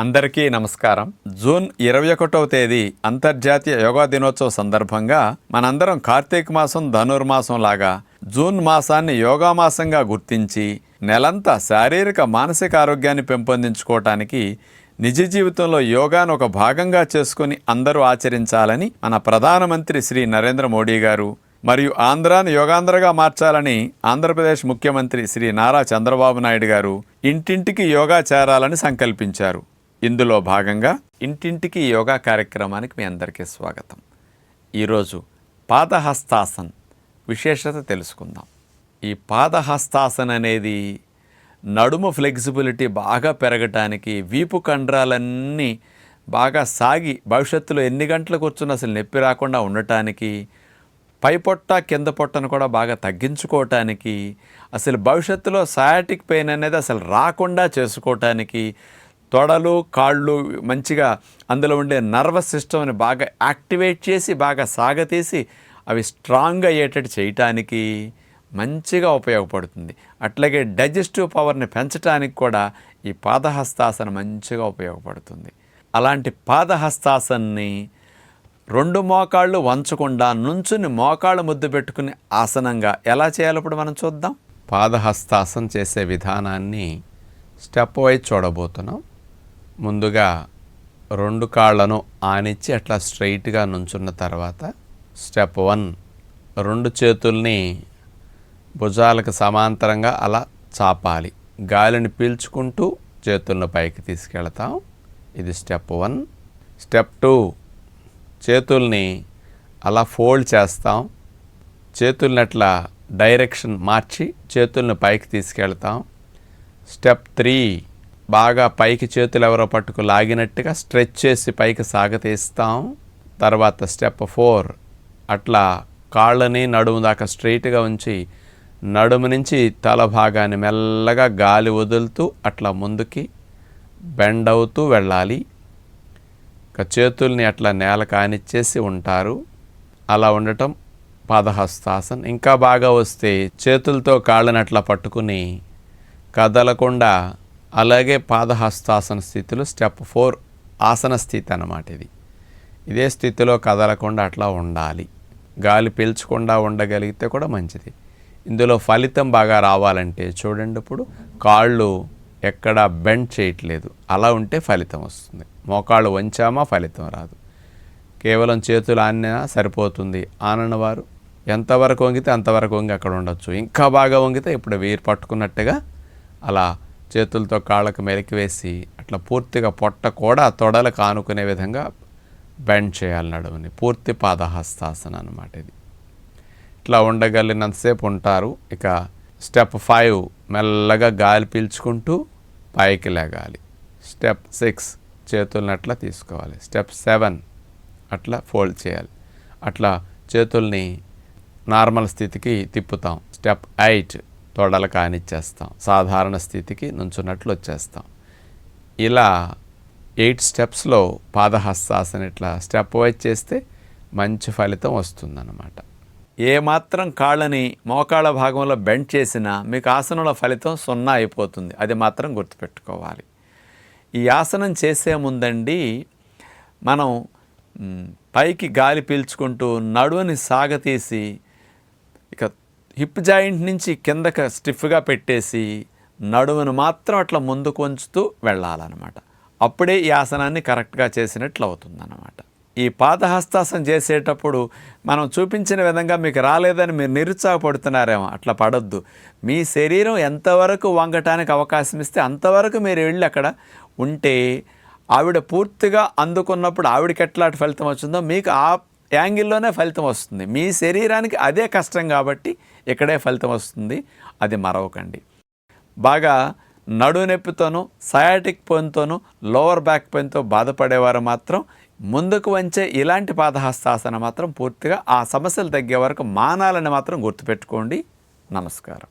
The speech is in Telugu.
అందరికీ నమస్కారం. జూన్ 21వ తేదీ అంతర్జాతీయ యోగా దినోత్సవ సందర్భంగా మనందరం కార్తీక మాసం ధనుర్మాసం లాగా జూన్ మాసాన్ని యోగా మాసంగా గుర్తించి నెలంతా శారీరక మానసిక ఆరోగ్యాన్ని పెంపొందించుకోవటానికి నిజ జీవితంలో యోగాను ఒక భాగంగా చేసుకుని అందరూ ఆచరించాలని మన ప్రధానమంత్రి శ్రీ నరేంద్ర మోడీ గారు మరియు ఆంధ్రాను యోగాంధ్రగా మార్చాలని ఆంధ్రప్రదేశ్ ముఖ్యమంత్రి శ్రీ నారా చంద్రబాబు నాయుడు గారు ఇంటింటికి యోగా చేరాలని సంకల్పించారు. ఇందులో భాగంగా ఇంటింటికి యోగా కార్యక్రమానికి మీ అందరికీ స్వాగతం. ఈరోజు పాదహస్తాసన్ విశేషత తెలుసుకుందాం. ఈ పాదహస్తాసన్ అనేది నడుము ఫ్లెక్సిబిలిటీ బాగా పెరగటానికి, వీపు కండరాలన్నీ బాగా సాగి భవిష్యత్తులో ఎన్ని గంటలు కూర్చున్న అసలు నొప్పి రాకుండా ఉండటానికి, పై పొట్ట కింద పొట్టను కూడా బాగా తగ్గించుకోవటానికి, అసలు భవిష్యత్తులో సయాటిక్ పెయిన్ అనేది అసలు రాకుండా చేసుకోవటానికి, తొడలు కాళ్ళు మంచిగా అందులో ఉండే నర్వస్ సిస్టమ్ని బాగా యాక్టివేట్ చేసి బాగా సాగతీసి అవి స్ట్రాంగ్ అయ్యేటట్టు చేయటానికి మంచిగా ఉపయోగపడుతుంది. అట్లాగే డైజెస్టివ్ పవర్ని పెంచడానికి కూడా ఈ పాదహస్తాసన మంచిగా ఉపయోగపడుతుంది. అలాంటి పాదహస్తాసన్ని రెండు మోకాళ్ళు వంచకుండా నుంచుని మోకాళ్ళు ముద్దు పెట్టుకుని ఆసనంగా ఎలా చేయాలో ఇప్పుడు మనం చూద్దాం. పాదహస్తాసన చేసే విధానాన్ని స్టెప్ వైజ్ చూడబోతున్నాం. ముందుగా రెండు కాళ్ళను ఆనిచ్చి అట్లా స్ట్రైట్గా నుంచున్న తర్వాత స్టెప్ 1, రెండు చేతుల్ని భుజాలకు సమాంతరంగా అలా చాపాలి. గాలిని పీల్చుకుంటూ చేతులను పైకి తీసుకెళ్తాం. ఇది స్టెప్ 1. స్టెప్ 2, చేతుల్ని అలా ఫోల్డ్ చేస్తాం. చేతుల్ని అట్లా డైరెక్షన్ మార్చి చేతుల్ని పైకి తీసుకెళ్తాం. స్టెప్ 3, బాగా పైకి చేతులు ఎవరో పట్టుకు లాగినట్టుగా స్ట్రెచ్ చేసి పైకి సాగతీస్తాం. తర్వాత స్టెప్ 4, అట్లా కాళ్ళని నడుము దాకా స్ట్రైట్గా ఉంచి నడుము నుంచి తల భాగాన్ని మెల్లగా గాలి వదులుతూ అట్లా ముందుకి బెండ్ అవుతూ వెళ్ళాలి. చేతుల్ని అట్లా నేల కానిచ్చేసి ఉంటారు. అలా ఉండటం పాదహస్తాసన్. ఇంకా బాగా వస్తే చేతులతో కాళ్ళని అట్లా పట్టుకుని కదలకుండా అలాగే పాదహస్తాసన స్థితిలో స్టెప్ 4 ఆసన స్థితి అన్నమాట. ఇదే స్థితిలో కదలకుండా అట్లా ఉండాలి. గాలి పీల్చకుండా ఉండగలిగితే కూడా మంచిది. ఇందులో ఫలితం బాగా రావాలంటే చూడండి, ఇప్పుడు కాళ్ళు ఎక్కడ బెండ్ చేయట్లేదు, అలా ఉంటే ఫలితం వస్తుంది. మోకాళ్ళు వంచామా ఫలితం రాదు. కేవలం చేతులు ఆనినా సరిపోతుంది. ఆనని వారు ఎంతవరకు వంగితే అంతవరకు వంగి అక్కడ ఉండొచ్చు. ఇంకా బాగా వంగితే ఇప్పుడు వీరు పట్టుకున్నట్టుగా అలా చేతులతో కాళ్ళకు మెలికి వేసి అట్లా పూర్తిగా పొట్ట కూడా తొడలకు ఆనుకునే విధంగా బెండ్ చేయాలి నడుముని. పూర్తి పాదహస్తాసన అన్నమాట ఇది. ఇట్లా ఉండగలిగినంతసేపు ఉంటారు. ఇక స్టెప్ 5, మెల్లగా గాలి పీల్చుకుంటూ పైకి లేగాలి. స్టెప్ 6, చేతుల్ని అట్లా తీసుకోవాలి. స్టెప్ 7, అట్లా ఫోల్డ్ చేయాలి. అట్లా చేతుల్ని నార్మల్ స్థితికి తిప్పుతాం. స్టెప్ 8, తొడలు కానిచ్చేస్తాం. సాధారణ స్థితికి నుంచున్నట్లు వచ్చేస్తాం. ఇలా 8 స్టెప్స్లో పాదహస్తాసన ఇట్లా స్టెప్ వైజ్ చేస్తే మంచి ఫలితం వస్తుందన్నమాట. ఏమాత్రం కాళ్ళని మోకాళ్ళ భాగంలో బెండ్ చేసినా మీకు ఆసనంలో ఫలితం 0 అయిపోతుంది. అది మాత్రం గుర్తుపెట్టుకోవాలి. ఈ ఆసనం చేసే ముందండి మనం పైకి గాలి పీల్చుకుంటూ నడువుని సాగతీసి ఇక హిప్ జాయింట్ నుంచి కిందకి స్టిఫ్గా పెట్టేసి నడుమును మాత్రం అట్లా ముందుకు వంచుతూ వెళ్ళాలన్నమాట. అప్పుడే ఈ ఆసనాన్ని కరెక్ట్గా చేసినట్లు అవుతుందన్నమాట. ఈ పాదహస్తాసనం చేసేటప్పుడు మనం చూపించిన విధంగా మీకు రాలేదని మీరు నిరుత్సాహపడుతున్నారేమో, అట్లా పడొద్దు. మీ శరీరం ఎంతవరకు వంగటానికి అవకాశం ఇస్తే అంతవరకు మీరు వెళ్ళి అక్కడ ఉంటే ఆవిడ పూర్తిగా అందుకున్నప్పుడు ఆవిడకి ఎట్లాంటి ఫలితం వచ్చిందో మీకు ఆ యాంగిల్లోనే ఫలితం వస్తుంది. మీ శరీరానికి అదే కష్టం కాబట్టి ఇక్కడే ఫలితం వస్తుంది. అది మరవకండి. బాగా నడుము నొప్పితోనూ సయాటిక్ పెయిన్తోనూ లోవర్ బ్యాక్ పెయిన్తో బాధపడేవారు మాత్రం ముందుకు వంచే ఇలాంటి పాదహస్తాసన మాత్రం పూర్తిగా ఆ సమస్యలు తగ్గే వరకు మానాలని మాత్రం గుర్తుపెట్టుకోండి. నమస్కారం.